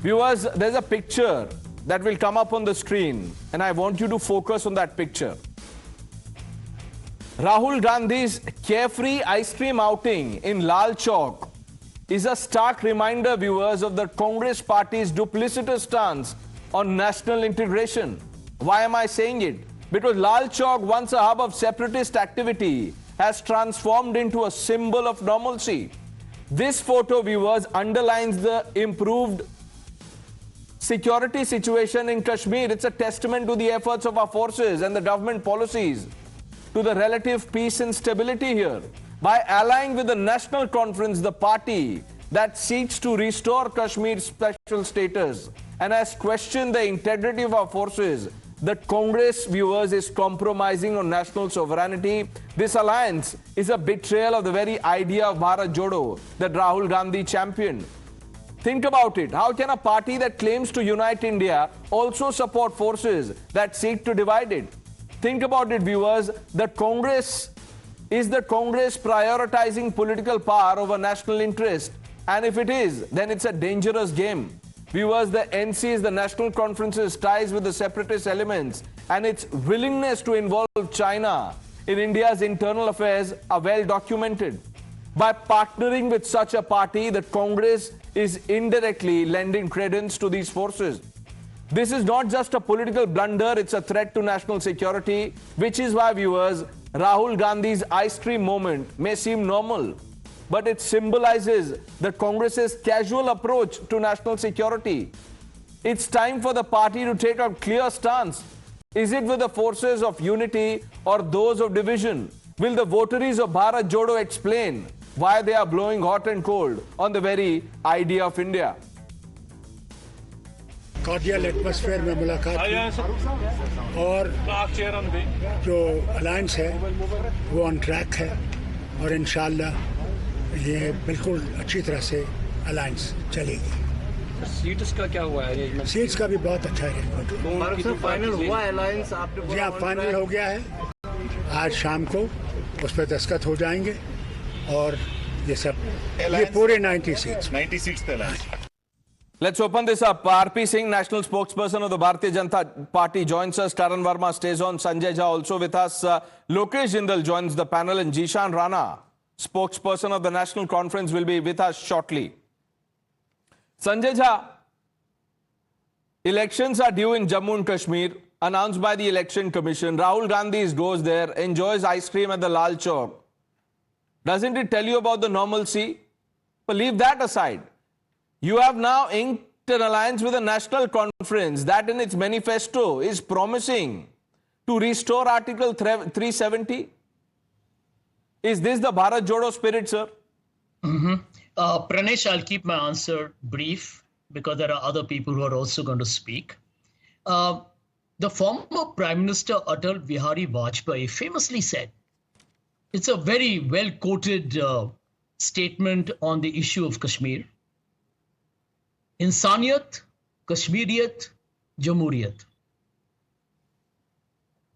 Viewers, there's a picture that will come up on the screen, and I want you to focus on that picture. Rahul Gandhi's carefree ice cream outing in Lal Chowk is a stark reminder, viewers, of the Congress party's duplicitous stance on national integration. Why am I saying it? Because Lal Chowk, once a hub of separatist activity, has transformed into a symbol of normalcy. This photo, viewers, underlines the improved security situation in Kashmir. It's a testament to the efforts of our forces and the government policies to the relative peace and stability here. By allying with the National Conference, the party that seeks to restore Kashmir's special status and has questioned the integrity of our forces, the Congress, viewers, is compromising on national sovereignty. This alliance is a betrayal of the very idea of Bharat Jodo that Rahul Gandhi championed. Think about it. How can a party that claims to unite India also support forces that seek to divide it? Think about it, viewers. The Congress is the Congress prioritizing political power over national interest? And if it is, then it's a dangerous game. Viewers, the NC is the National Conference's ties with the separatist elements and its willingness to involve China in India's internal affairs are well documented. By partnering with such a party, the Congress is indirectly lending credence to these forces. This is not just a political blunder, it's a threat to national security, which is why, viewers, Rahul Gandhi's ice cream moment may seem normal, but it symbolizes the Congress's casual approach to national security. It's time for the party to take a clear stance. Is it with the forces of unity or those of division? Will the votaries of Bharat Jodo explain why they are blowing hot and cold on the very idea of India? Cordial atmosphere में मुलाकात हुई और जो alliance है वो on track है और इंशाल्लाह ये बिल्कुल अच्छी तरह से अलायंस चलेगी। सीट्स का क्या हुआ है? सीट्स का भी बहुत अच्छा अरेंजमेंट फाइनल हुआ अलायंस आपने? जी हाँ, फाइनल हो गया है। आज शाम को उस पर दस्तखत हो जाएंगे और ये सब ये पूरे 90 सीट्स पे alliance. Let's open this up. RP Singh, national spokesperson of the Bharatiya Janata Party, joins us. Taran Verma stays on. Sanjay Jha also with us. Lokesh Jindal joins the panel, and Jishan Rana, spokesperson of the National Conference, will be with us shortly. Sanjay Jha, elections are due in Jammu and Kashmir, announced by the Election Commission. Rahul Gandhi goes there, enjoys ice cream at the Lal Chowk. Doesn't it tell you about the normalcy? But leave that aside. You have now inked an alliance with a national conference that in its manifesto is promising to restore Article 370. Is this the Bharat Jodo spirit, sir? Pranesh, I'll keep my answer brief because there are other people who are also going to speak. The former Prime Minister Atal Bihari Vajpayee famously said, it's a very well-quoted statement on the issue of Kashmir. Insaniyat, Kashmiriyat, Jamhuriyat.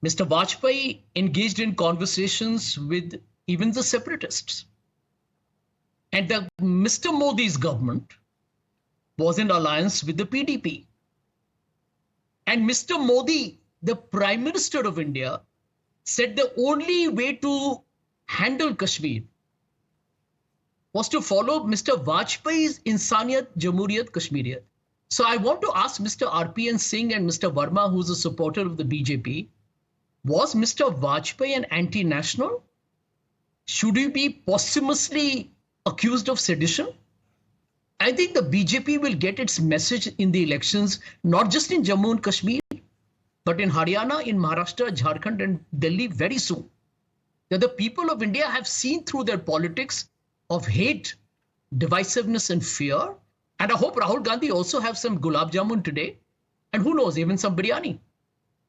Mr. Vajpayee engaged in conversations with even the separatists. And Mr. Modi's government was in alliance with the PDP. And Mr. Modi, the Prime Minister of India, said the only way to handle Kashmir was to follow Mr. Vajpayee's Insaniyat, Jamhuriyat, Kashmiriyat. So I want to ask Mr. RPN Singh and Mr. Verma, who's a supporter of the BJP, was Mr. Vajpayee an anti-national? Should he be posthumously accused of sedition? I think the BJP will get its message in the elections, not just in Jammu and Kashmir, but in Haryana, in Maharashtra, Jharkhand and Delhi very soon. That the people of India have seen through their politics of hate, divisiveness and fear. And I hope Rahul Gandhi also have some gulab jamun today. And who knows, even some biryani.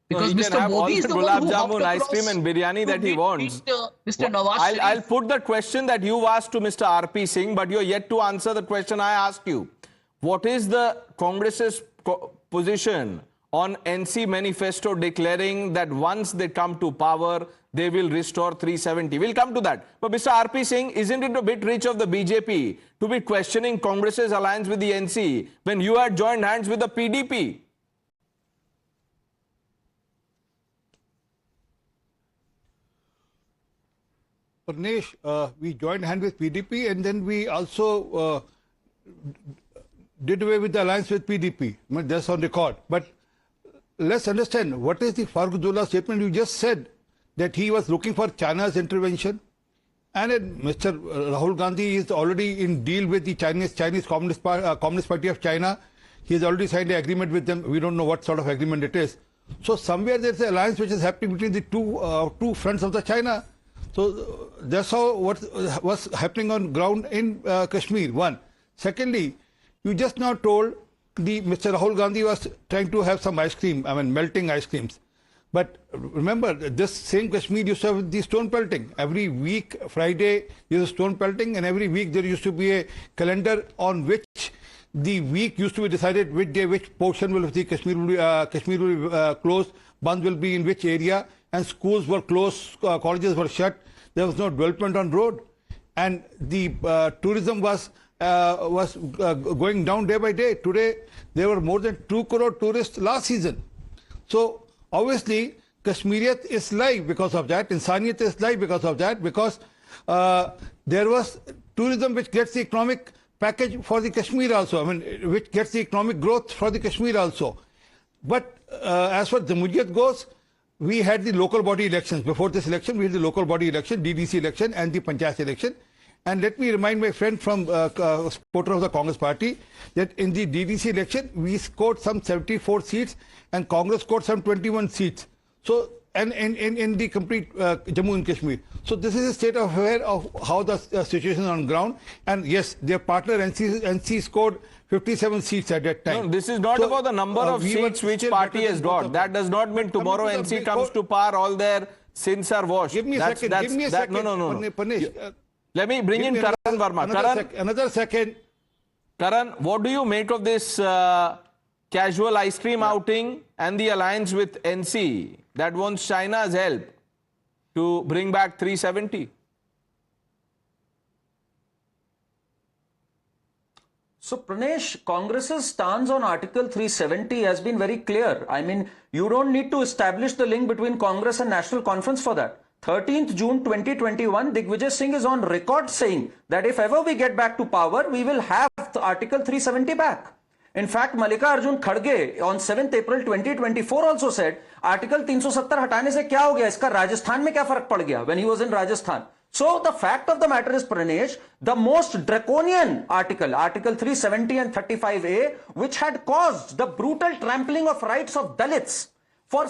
Because Mr. Modi is the one who jamun, ice cream and biryani that he wants. Mr. Nawaz I'll put the question that you asked to Mr. RP Singh, but you're yet to answer the question I asked you. What is the Congress's position on NC manifesto declaring that once they come to power, they will restore 370. We'll come to that. But Mr. R.P. Singh, isn't it a bit rich of the BJP to be questioning Congress's alliance with the NC when you had joined hands with the PDP? Pranesh, we joined hands with PDP and then we also did away with the alliance with PDP. I mean, that's on record. But let's understand, what is the Farooq Abdullah statement? You just said that he was looking for China's intervention. And Mr. Rahul Gandhi is already in deal with the Chinese Communist Party of China. He has already signed an agreement with them. We don't know what sort of agreement it is. So somewhere there's an alliance which is happening between the two fronts of the China. So that's how what was happening on ground in Kashmir, one. Secondly, you just now told Mr. Rahul Gandhi was trying to have some ice cream, I mean melting ice creams. But remember, this same Kashmir used to have the stone pelting. Every week, Friday, there was stone pelting, and every week there used to be a calendar on which the week used to be decided which day, which portion will be Kashmir will be closed, Bandh will be in which area, and schools were closed, colleges were shut. There was no development on road, and the tourism was going down day by day. Today, there were more than 2 crore tourists last season. So obviously, Kashmiriyat is live because of that. Insaniyat is live because of that. Because there was tourism which gets the economic package for the Kashmir also. I mean, which gets the economic growth for the Kashmir also. But as far as Jamhuriyat goes, we had the local body elections. Before this election, we had the local body election, DDC election and the Panchayat election. And let me remind my friend from supporter of the Congress party that in the DDC election, we scored some 74 seats and Congress scored some 21 seats. So, and in the complete Jammu and Kashmir. So this is a state of aware of how the situation is on ground. And yes, their partner NC scored 57 seats at that time. No, this is not about the number of seats which party has got. That does not mean tomorrow NC comes to par, all their sins are washed. Give me a second. Give me a second. No. Panesh, let me bring in Karan Verma. Another second. Karan, what do you make of this casual ice cream outing and the alliance with NC that wants China's help to bring back 370? So, Pranesh, Congress's stance on Article 370 has been very clear. I mean, you don't need to establish the link between Congress and National Conference for that. 13th June 2021, Digvijay Singh is on record saying that if ever we get back to power, we will have the Article 370 back. In fact, Mallikarjun Kharge on 7th April 2024 also said, Article 370 हटाने से क्या हो गया? इसका राजस्थान में क्या फर्क पड़ गया? When he was in Rajasthan. So the fact of the matter is, Pranesh, the most draconian article, Article 370 and 35A, which had caused the brutal trampling of rights of Dalits for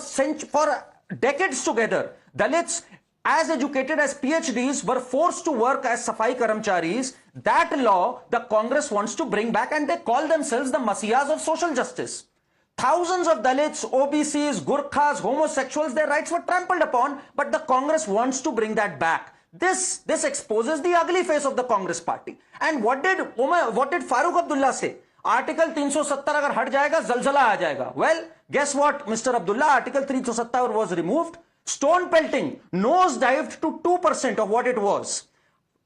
decades together. Dalits, as educated as PhDs, were forced to work as Safai Karamcharis. That law, the Congress wants to bring back, and they call themselves the Masihas of social justice. Thousands of Dalits, OBCs, Gurkhas, homosexuals, their rights were trampled upon, but the Congress wants to bring that back. This exposes the ugly face of the Congress party. And what did Farooq Abdullah say? Article 370 अगर हट जाएगा, जलजला आ जाएगा. Well, guess what, Mr. Abdullah? Article 370 was removed. Stone pelting nosedived to 2% of what it was.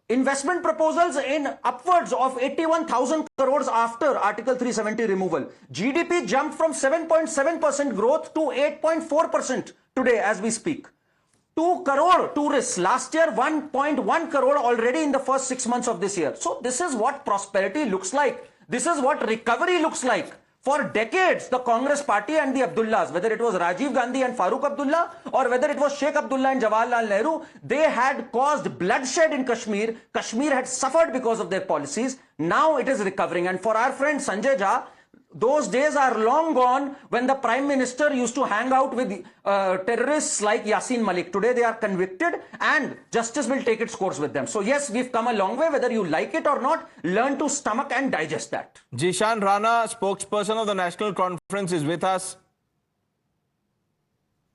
Investment proposals in upwards of 81,000 crores after Article 370 removal. GDP jumped from 7.7% growth to 8.4% today as we speak. 2 crore tourists last year, 1.1 crore already in the first 6 months of this year. So this is what prosperity looks like. This is what recovery looks like. For decades, the Congress party and the Abdullahs, whether it was Rajiv Gandhi and Farooq Abdullah or whether it was Sheikh Abdullah and Jawaharlal Nehru, they had caused bloodshed in Kashmir. Kashmir had suffered because of their policies. Now it is recovering. And for our friend Sanjay Jha, those days are long gone when the Prime Minister used to hang out with terrorists like Yasin Malik. Today they are convicted and justice will take its course with them. So yes, we've come a long way. Whether you like it or not, learn to stomach and digest that. Jishan Rana, spokesperson of the National Conference, is with us.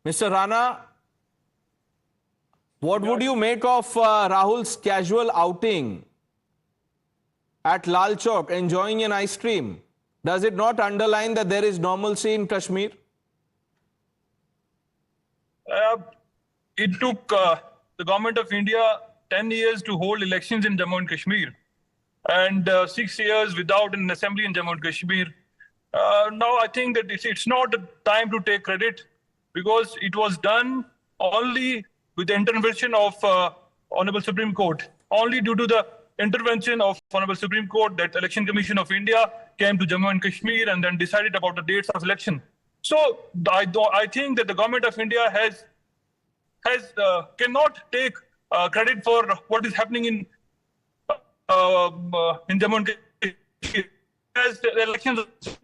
Mr. Rana, what would you make of Rahul's casual outing at Lal Chowk, enjoying an ice cream? Does it not underline that there is normalcy in Kashmir? it took the government of India 10 years to hold elections in Jammu and Kashmir, and 6 years without an assembly in Jammu and Kashmir. Now I think that it's not the time to take credit, because it was done only with the intervention of Honorable Supreme Court. Only due to the intervention of Honorable Supreme Court that Election Commission of India came to Jammu and Kashmir and then decided about the dates of election. So I think that the government of India cannot take credit for what is happening in Jammu and Kashmir. As the elections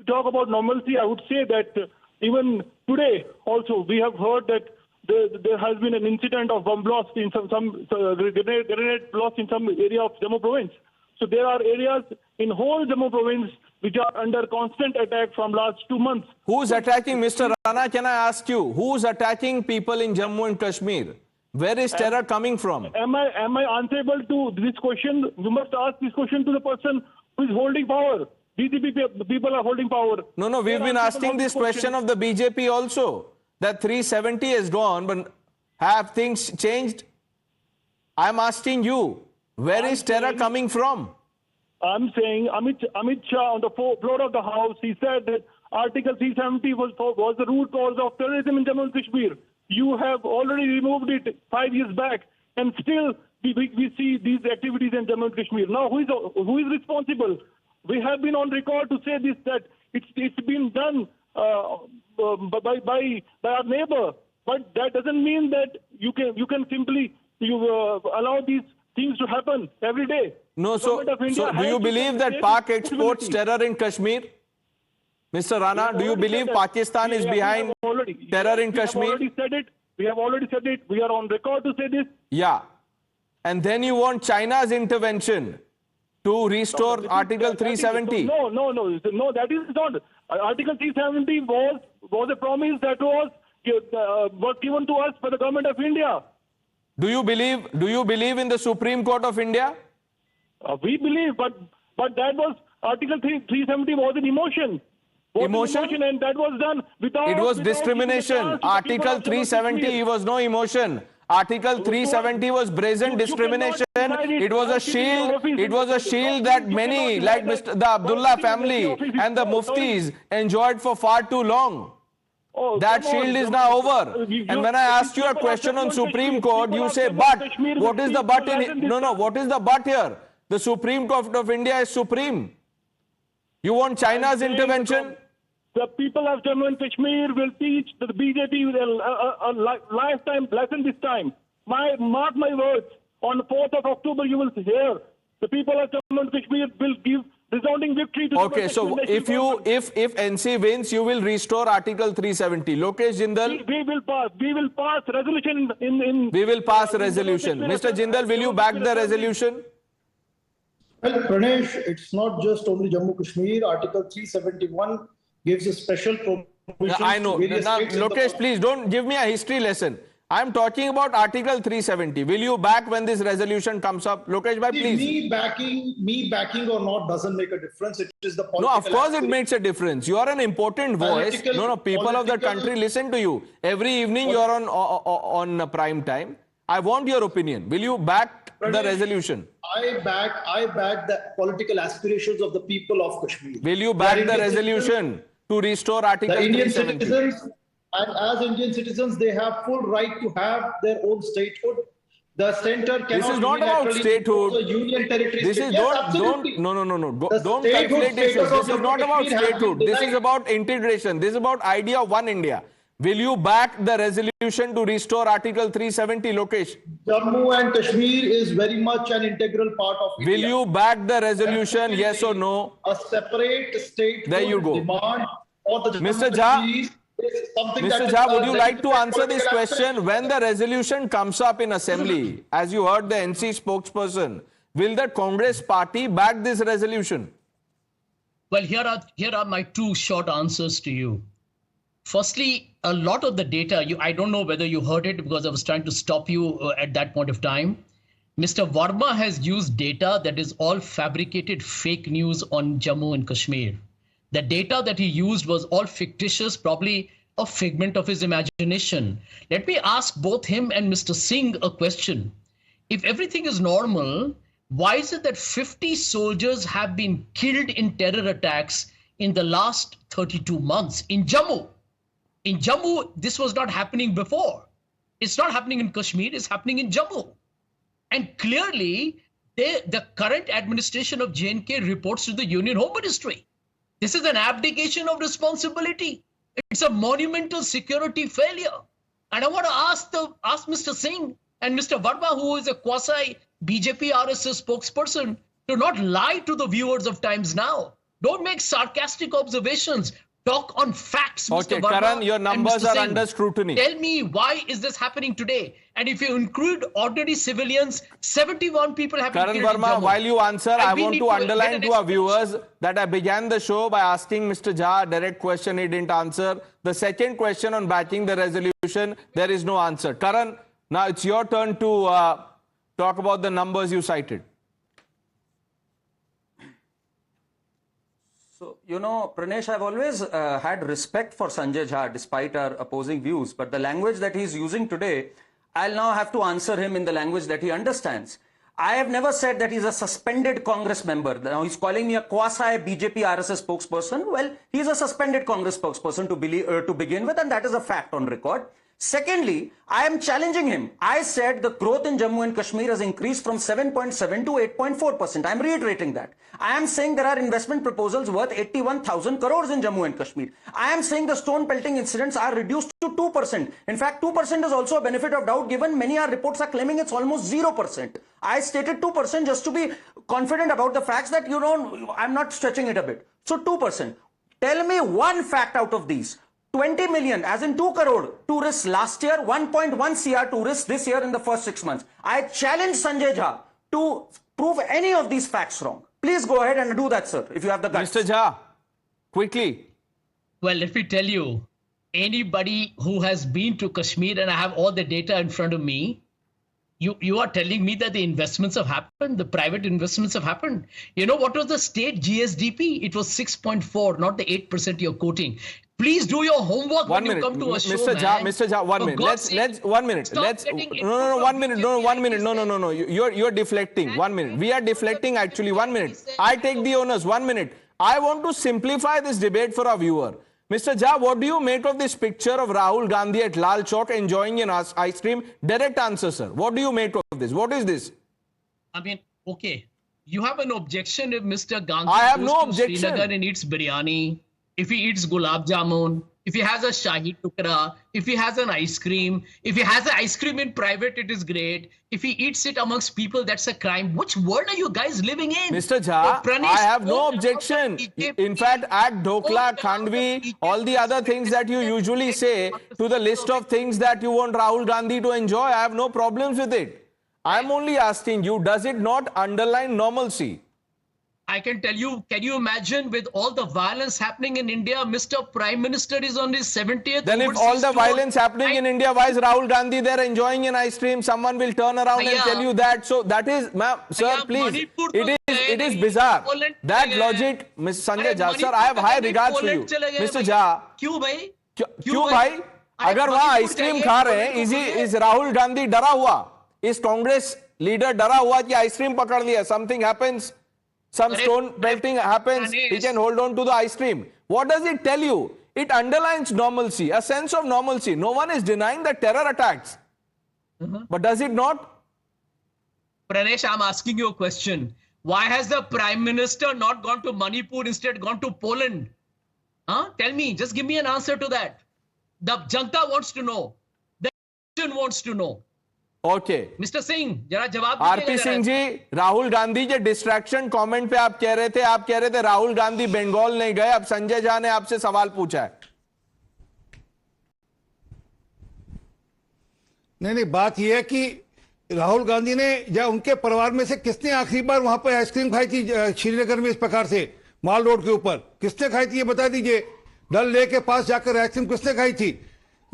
talk about normalcy, I would say that even today also we have heard that there has been an incident of bomb blast in some grenade blast in some area of Jammu province. So there are areas in whole Jammu province which are under constant attack from last 2 months. Who's attacking, Mr. Rana? Can I ask you, who's attacking people in Jammu and Kashmir? Where is terror coming from? Am I answerable to this question? You must ask this question to the person who is holding power. BJP people are holding power. No, we've been asking this question of the BJP also. That 370 is gone, but have things changed? I'm asking you, where is terror coming from? I'm saying Amit Shah on the floor of the House, he said that Article 370 was the root cause of terrorism in Jammu and Kashmir. You have already removed it 5 years back, and still we see these activities in Jammu and Kashmir. Now, who is responsible? We have been on record to say this, that it's been done by our neighbor, but that doesn't mean that you can simply allow these things to happen every day. No, so do you believe that Pak exports terror in Kashmir? Mr. Rana, do you believe Pakistan is behind terror in Kashmir? We have already said it. We are on record to say this. Yeah. And then you want China's intervention to restore Article 370. No, that is not. Article 370 was a promise that was given to us by the government of India. Do you believe in the Supreme Court of India? We believe, but that was Article 370 was an emotion. Emotion? And that was done without... It was discrimination. Article 370 was no emotion. Article 370 was brazen discrimination. It was a shield. It was a shield that many, like the Abdullah family and the Muftis, enjoyed for far too long. That shield is now over. And when I asked you a question on Supreme Court, you say, but what is the but in... No, what is the but here? The Supreme Court of India is supreme. You want China's intervention? The people of Jammu and Kashmir will teach the BJP a lifetime lesson this time. Mark my words. On the 4th of October, you will hear the people of Jammu and Kashmir will give resounding victory to... Okay, so if NC wins, you will restore Article 370. Lokesh Jindal? We will pass resolution in... We will pass a resolution. Mr. Jindal, will you back the resolution? Well, Pranesh, it's not just only Jammu Kashmir. Article 371 gives a special provision. I know. Now, Lokesh, please don't give me a history lesson. I'm talking about Article 370. Will you back when this resolution comes up? Lokesh bhai, please. Me backing or not doesn't make a difference. It is the political... No, of course it makes a difference. You are an important voice. People of the country listen to you. Every evening you are on prime time. I want your opinion. Will you back the resolution? I back the political aspirations of the people of Kashmir. Will you back the resolution to restore Article 370? And as Indian citizens, they have full right to have their own statehood. The center cannot... This is not about statehood. Union territory. This is don't calculate this. This is not about statehood. This is about integration. This is about idea of one India. Will you back the resolution to restore Article 370, Lokesh? Jammu and Kashmir is very much an integral part of India. Will you back the resolution, yes or no? A separate state there you go. Demand for the Mr. Jha, would you like to answer this question? When the resolution comes up in assembly, as you heard the NC spokesperson, will the Congress party back this resolution? Well, here are my two short answers to you. Firstly, a lot of the data, I don't know whether you heard it because I was trying to stop you at that point of time. Mr. Verma has used data that is all fabricated fake news on Jammu and Kashmir. The data that he used was all fictitious, probably a figment of his imagination. Let me ask both him and Mr. Singh a question. If everything is normal, why is it that 50 soldiers have been killed in terror attacks in the last 32 months in Jammu? In Jammu, this was not happening before. It's not happening in Kashmir, it's happening in Jammu. And clearly, the current administration of J&K reports to the Union Home Ministry. This is an abdication of responsibility. It's a monumental security failure. And I want to ask Mr. Singh and Mr. Verma, who is a quasi BJP RSS spokesperson, to not lie to the viewers of Times Now. Don't make sarcastic observations. Talk on facts, Okay, Mr. Verma. Karan, your numbers and Mr. are Singh. under scrutiny. Tell me, why is this happening today? And if you include ordinary civilians, 71 people have been Karan killed in Verma, Jammu. while you answer, I we want need to to underline get an to our explanation. viewers that I began the show by asking Mr. Jha a direct question. He didn't answer. The second question on backing the resolution, there is no answer. Karan, now it's your turn to talk about the numbers you cited. So, Pranesh, I've always had respect for Sanjay Jha despite our opposing views, but the language that he's using today, I'll now have to answer him in the language that he understands. I have never said that he's a suspended Congress member. Now he's calling me a quasi BJP RSS spokesperson. Well, he's a suspended Congress spokesperson to begin with, and that is a fact on record. Secondly, I am challenging him. I said the growth in Jammu and Kashmir has increased from 7.7 to 8.4%. I'm reiterating that. I am saying there are investment proposals worth 81,000 crores in Jammu and Kashmir. I am saying the stone pelting incidents are reduced to 2%. In fact, 2% is also a benefit of doubt given many reports are claiming it's almost 0%. I stated 2% just to be confident about the facts that, I'm not stretching it a bit. So 2%. Tell me one fact out of these. 20 million, as in 2 crore tourists last year, 1.1 CR tourists this year in the first 6 months. I challenge Sanjay Jha to prove any of these facts wrong. Please go ahead and do that, sir, if you have the guts. Mr. Jha, quickly. Well, let me tell you, anybody who has been to Kashmir, and I have all the data in front of me, you are telling me that the investments have happened, the private investments have happened. You know what was the state GSDP? It was 6.4, not the 8% you're quoting. Please do your homework when you come to a show, Mr. Jha, 1 minute. Let's 1 minute. No, 1 minute. No, 1 minute. No. You're deflecting. 1 minute. We are deflecting actually. 1 minute. I take the honors. 1 minute. I want to simplify this debate for our viewer. Mr. Jha, what do you make of this picture of Rahul Gandhi at Lal Chowk enjoying an ice cream? Direct answer, sir. What do you make of this? What is this? I mean, okay. You have an objection if Mr. Gandhi I have goes no to objection. Srinagar and eats biryani, if he eats gulab jamun, if he has a shahi tukra, if he has an ice cream, if he has an ice cream in private, it is great. If he eats it amongst people, that's a crime. Which world are you guys living in? Mr. Jha, I have no objection. In fact, add Dhokla, Khandvi, all the other things that you usually say to the list of things that you want Rahul Gandhi to enjoy. I have no problems with it. I'm only asking you, does it not underline normalcy? I can tell you, can you imagine with all the violence happening in India, Mr. Prime Minister is on his 70th. Then if all the violence happening in India, why is Rahul Gandhi there enjoying an ice cream? Someone will turn around and tell you that. So that is, ma'am, sir, please. It is bizarre. That logic, Ms. Sanjay Jha, sir, I have high regards for you. Mr. Jha, क्यों भाई? क्यों भाई? अगर वहाँ ice cream खा रहे हैं, is Rahul Gandhi डरा हुआ? Is Congress leader डरा हुआ कि आइसक्रीम पकड़ लिया? Something happens. Some stone pelting happens, he can hold on to the ice cream. What does it tell you? It underlines normalcy, a sense of normalcy. No one is denying the terror attacks. But does it not? Pranesh, I'm asking you a question. Why has the Prime Minister not gone to Manipur, instead gone to Poland? Tell me, just give me an answer to that. The Janta wants to know. The nation wants to know. Okay. Mr. Singh, जरा जवाब RP Singh ji, Rahul Gandhi के distraction comment पे आप कह रहे थे राहुल गांधी बंगाल नहीं गए. अब संजय झा ने आपसे सवाल पूछा है. नहीं, बात यह है कि राहुल गांधी ने या उनके परिवार में से किसने आखिरी बार वहां पर आइसक्रीम खाई थी श्रीनगर में इस प्रकार से माल रोड के ऊपर? किसने खाई थी ये बता दीजिए. डल लेक के पास जाकर आइसक्रीम किसने खाई थी?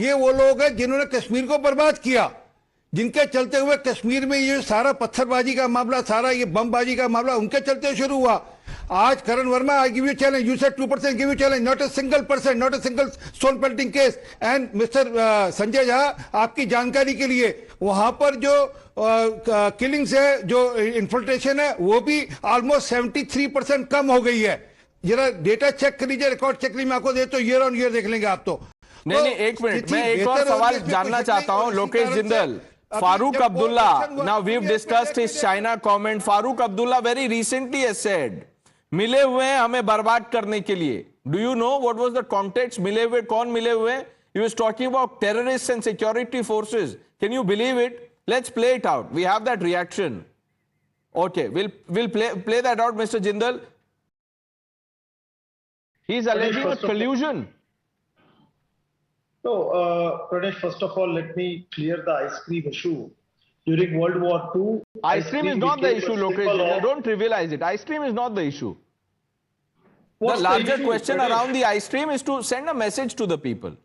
ये वो लोग हैं जिन्होंने कश्मीर को बर्बाद किया, जिनके चलते हुए कश्मीर में ये सारा पत्थरबाजी का मामला, सारा ये बमबाजी का मामला उनके चलते शुरू हुआ. आज Karan Verma, I give you challenge. You said 2%, give you challenge. Not a single percent, not a single stone pelting case. And Mr. Sanjay Jha, आपकी जानकारी के लिए वहां पर जो किलिंग्स है, जो इन्फिल्ट्रेशन है, वो भी ऑलमोस्ट 73% कम हो गई है. जरा डेटा चेक कर लीजिए, रिकॉर्ड चेक लीजिए, मैं आपको दे तो ईयर ऑन ईयर देख लेंगे आप तो. नहीं, एक मिनट, मैं एक और सवाल जानना चाहता हूं. Lokesh Jindal, Farooq Abdullah, now we've discussed his China comment. Farooq Abdullah very recently has said, मिले हुए हैं हमें बर्बाद करने के लिए. Do you know what was the context? मिले हुए, कौन मिले हुए? He was talking about terrorists and security forces. Can you believe it? Let's play it out. We have that reaction. Okay, we'll play that out, Mr. Jindal. He's alleging a collusion. No, Pradesh, first of all, let me clear the ice cream issue. During World War II, Ice cream is not the issue, Lokesh. Don't trivialize it. Ice cream is not the issue. The larger question around the ice cream is to send a message to the people.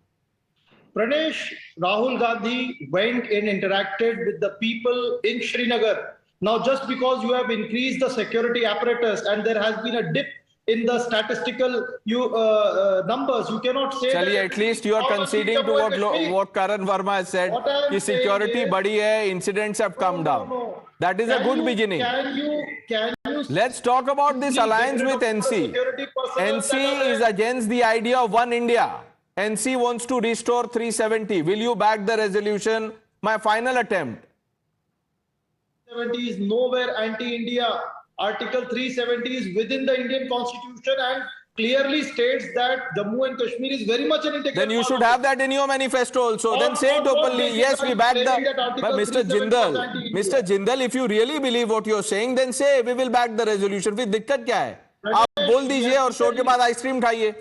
Pradesh, Rahul Gandhi went and interacted with the people in Srinagar. Now, just because you have increased the security apparatus and there has been a dip in the statistical numbers, you cannot say Chaliye, that at least you are conceding to what Karan Verma has said. Ki security badi hai, incidents have come down. That is a good beginning. Can you Let's talk about this alliance with NC. NC is against the idea of one India. NC wants to restore 370. Will you back the resolution? My final attempt. 370 is nowhere anti-India. Article 370 is within the Indian Constitution and clearly states that Jammu and Kashmir is very much an integral. Then you should have that in your manifesto also. Then say it openly. Yes, we back the. But Mr. Jindal, if you really believe what you're saying, then say we will back the resolution. फिर दिक्कत क्या है? आप बोल दीजिए और show के बाद आइसक्रीम खाइए.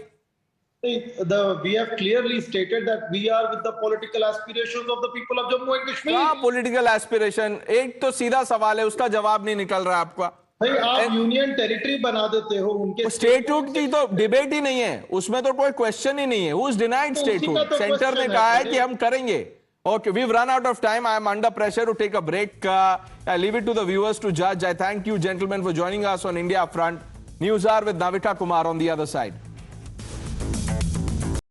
We have clearly stated that we are with the political aspirations of the people of Jammu and Kashmir. क्या political aspiration? एक तो सीधा सवाल है, उसका जवाब नहीं निकल रहा आपका. भाई आप यूनियन टेरिटरी बना देते हो उनके. स्टेटहुड की तो डिबेट ही नहीं है, उसमें तो कोई क्वेश्चन ही नहीं है. Who is denied statehood? Centre ने कहा है कि हम करेंगे. Okay, we've run out of time. I am under pressure to take a break. I leave it to the viewers to judge. I thank you, gentlemen, for joining us on India Front. News Hour with Navita Kumar on the other side.